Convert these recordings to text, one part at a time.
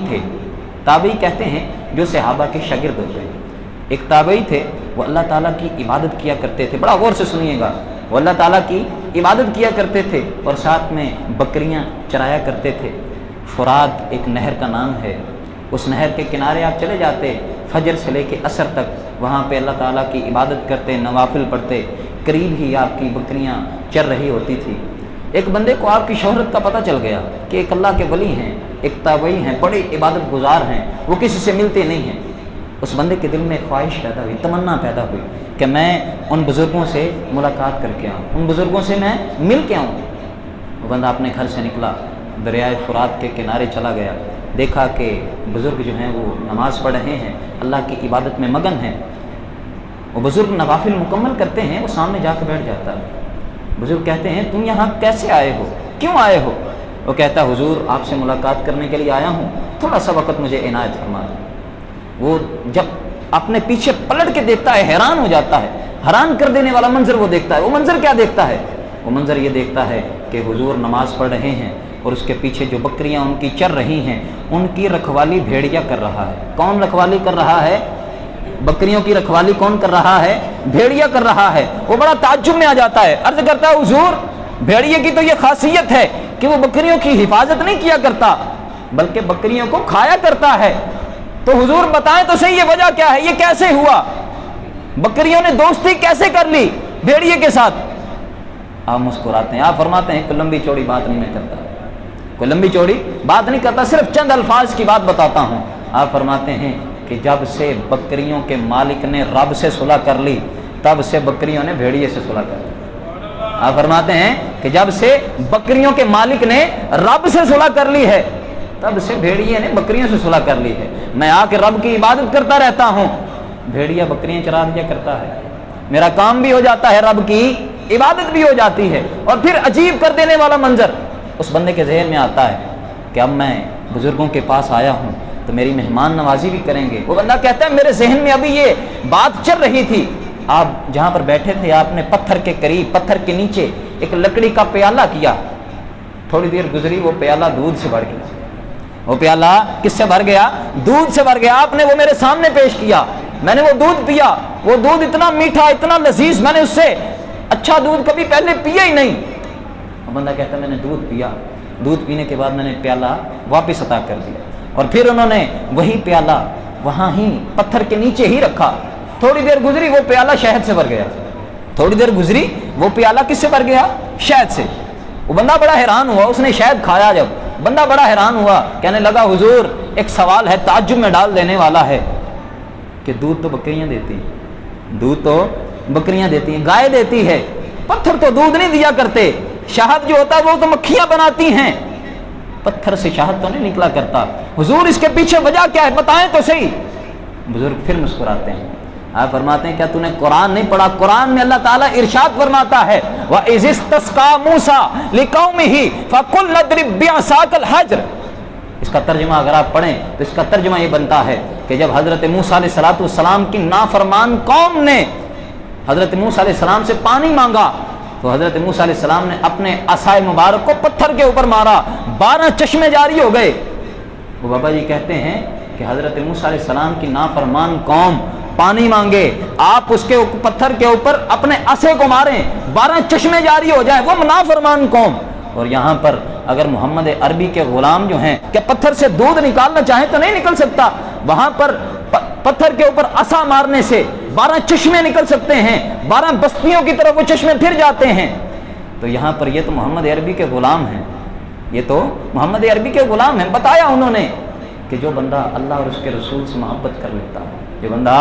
تھے۔ تابعی کہتے ہیں جو صحابہ کے شاگرد ہوتے ہیں۔ ایک تابعی تھے، وہ اللہ تعالیٰ کی عبادت کیا کرتے تھے، بڑا غور سے سنیے گا، وہ اللہ تعالیٰ کی عبادت کیا کرتے تھے اور ساتھ میں بکریاں چرایا کرتے تھے۔ فرات ایک نہر کا نام ہے، اس نہر کے کنارے آپ چلے جاتے، فجر سے لے کے عصر تک وہاں پہ اللہ تعالیٰ کی عبادت کرتے، نوافل پڑھتے، قریب ہی آپ کی بکریاں چر رہی ہوتی تھی۔ ایک بندے کو آپ کی شہرت کا پتہ چل گیا کہ ایک اللہ کے ولی ہیں، ایک تابعی ہیں، بڑے عبادت گزار ہیں، وہ کسی سے ملتے نہیں ہیں۔ اس بندے کے دل میں خواہش پیدا ہوئی، تمنا پیدا ہوئی کہ میں ان بزرگوں سے ملاقات کر کے آؤں، ان بزرگوں سے میں مل کے آؤں۔ وہ بندہ اپنے گھر سے نکلا، دریائے فرات کے کنارے چلا گیا، دیکھا کہ بزرگ جو ہیں وہ نماز پڑھ رہے ہیں، اللہ کی عبادت میں مگن ہیں۔ وہ بزرگ نوافل مکمل کرتے ہیں، وہ سامنے جا کے بیٹھ جاتا ہے۔ بزرگ کہتے ہیں تم یہاں کیسے آئے ہو، کیوں آئے ہو؟ وہ کہتا ہے حضور آپ سے ملاقات کرنے کے لیے آیا ہوں، تھوڑا سا وقت مجھے عنایت فرما دیں۔ وہ جب اپنے پیچھے پلٹ کے دیکھتا ہے حیران ہو جاتا ہے، حیران کر دینے والا منظر وہ دیکھتا ہے۔ وہ منظر کیا دیکھتا ہے؟ وہ منظر یہ دیکھتا ہے کہ حضور نماز پڑھ رہے ہیں اور اس کے پیچھے جو بکریاں ان کی چر رہی ہیں ان کی رکھوالی بھیڑیا کر رہا ہے۔ کون رکھوالی کر رہا ہے؟ بکریوں کی رکھوالی کون کر رہا ہے؟ بھیڑیا کر رہا ہے۔ وہ بڑا تعجب میں آ جاتا ہے، عرض کرتا ہے حضور بھیڑیے کی تو یہ خاصیت ہے کہ وہ بکریوں کی حفاظت نہیں کیا کرتا بلکہ بکریوں کو کھایا کرتا ہے، تو حضور بتائیں تو صحیح یہ وجہ کیا ہے، یہ کیسے ہوا، بکریوں نے دوستی کیسے کر لی بھیڑیے کے ساتھ؟ آپ مسکراتے ہیں، آپ فرماتے ہیں کوئی لمبی چوڑی بات نہیں میں کرتا، کوئی لمبی چوڑی بات نہیں کرتا، صرف چند الفاظ کی بات بتاتا ہوں۔ آپ فرماتے ہیں کہ جب سے بکریوں کے مالک نے رب سے صلح کر لی تب سے بکریوں نے بھیڑیے سے صلح کر لی۔ آپ فرماتے ہیں کہ جب سے بکریوں کے مالک نے رب سے صلح کر لی ہے تب سے بھیڑیے نے بکریوں سے صلح کر لی ہے۔ میں آ کے رب کی عبادت کرتا رہتا ہوں، بھیڑیا بکریاں چرا دیا کرتا ہے، میرا کام بھی ہو جاتا ہے، رب کی عبادت بھی ہو جاتی ہے۔ اور پھر عجیب کر دینے والا منظر اس بندے کے ذہن میں آتا ہے کہ اب میں بزرگوں کے پاس آیا ہوں تو میری مہمان نوازی بھی کریں گے۔ وہ بندہ کہتا ہے میرے ذہن میں ابھی یہ بات چل رہی تھی، آپ جہاں پر بیٹھے تھے آپ نے پتھر کے قریب، پتھر کے نیچے ایک لکڑی کا پیالہ کیا، تھوڑی دیر گزری وہ پیالہ دودھ سے بھر گیا۔ وہ پیالہ کس سے بھر گیا؟ دودھ سے بھر گیا۔ آپ نے وہ میرے سامنے پیش کیا، میں نے وہ دودھ پیا، وہ دودھ اتنا میٹھا اتنا لذیذ، میں نے اس سے اچھا دودھ کبھی پہلے پیا ہی نہیں۔ وہ بندہ کہتا ہے میں نے دودھ پیا، دودھ پینے کے بعد میں نے پیالہ واپس عطا کر دیا، اور پھر انہوں نے وہی پیالہ وہاں ہی پتھر کے نیچے ہی رکھا۔ تھوڑی دیر گزری وہ پیالہ شہد سے بھر گیا، تھوڑی دیر گزری وہ پیالہ کس سے بھر گیا؟ شہد سے۔ وہ بندہ بڑا حیران ہوا، اس نے شہد کھایا، جب بندہ بڑا حیران ہوا، کہنے لگا حضور ایک سوال ہے تعجب میں ڈال دینے والا ہے کہ دودھ تو بکریاں دیتی ہیں، دودھ تو بکریاں دیتی ہیں، گائے دیتی ہے، پتھر تو دودھ نہیں دیا کرتے، شہد جو ہوتا ہے وہ تو مکھیاں بناتی ہیں، پتھر سے شہد تو نہیں نکلا کرتا، حضور اس کے پیچھے وجہ کیا ہے بتائیں تو صحیح۔ بزرگ پھر مسکراتے ہیں، آپ فرماتے ہیں کیا تو نے قرآن نہیں پڑھا؟ قرآن میں اللہ تعالیٰ ارشاد فرماتا ہے وَإِذِ اسْتَسْقَىٰ مُوسَىٰ لِقَوْمِهِ فَقُلْ اضْرِب بِّعَصَاكَ الْحَجْرَ۔ اس کا ترجمہ اگر آپ پڑھیں تو اس کا ترجمہ یہ بنتا ہے کہ جب حضرت موسیٰ علیہ السلام کی نافرمان قوم نے حضرت موسیٰ علیہ السلام سے پانی مانگا تو حضرت موسیٰ علیہ السلام نے اپنے عصائے مبارک کو پتھر کے اوپر مارا، 12 چشمے جاری ہو گئے۔ وہ بابا جی کہتے ہیں کہ حضرت موسیٰ علیہ السلام کی نافرمان قوم پانی مانگے، آپ اس کے پتھر کے اوپر اپنے عصے کو ماریں، 12 چشمے جاری ہو جائے، وہ نافرمان قوم۔ اور یہاں پر اگر محمد عربی کے غلام جو ہیں کہ پتھر سے دودھ نکالنا چاہیں تو نہیں نکل سکتا، وہاں پر پتھر کے اوپر عصا مارنے سے 12 چشمے نکل سکتے ہیں، 12 بستیوں کی طرف وہ چشمے پھر جاتے ہیں۔ تو یہاں پر یہ تو محمد عربی کے غلام ہیں، یہ تو محمد عربی کے غلام ہیں۔ بتایا انہوں نے کہ جو بندہ اللہ اور اس کے رسول سے محبت کر لیتا ہے، جو بندہ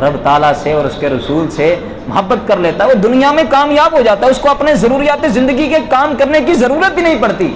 رب تعالیٰ سے اور اس کے رسول سے محبت کر لیتا ہے وہ دنیا میں کامیاب ہو جاتا ہے، اس کو اپنے ضروریات زندگی کے کام کرنے کی ضرورت ہی نہیں پڑتی۔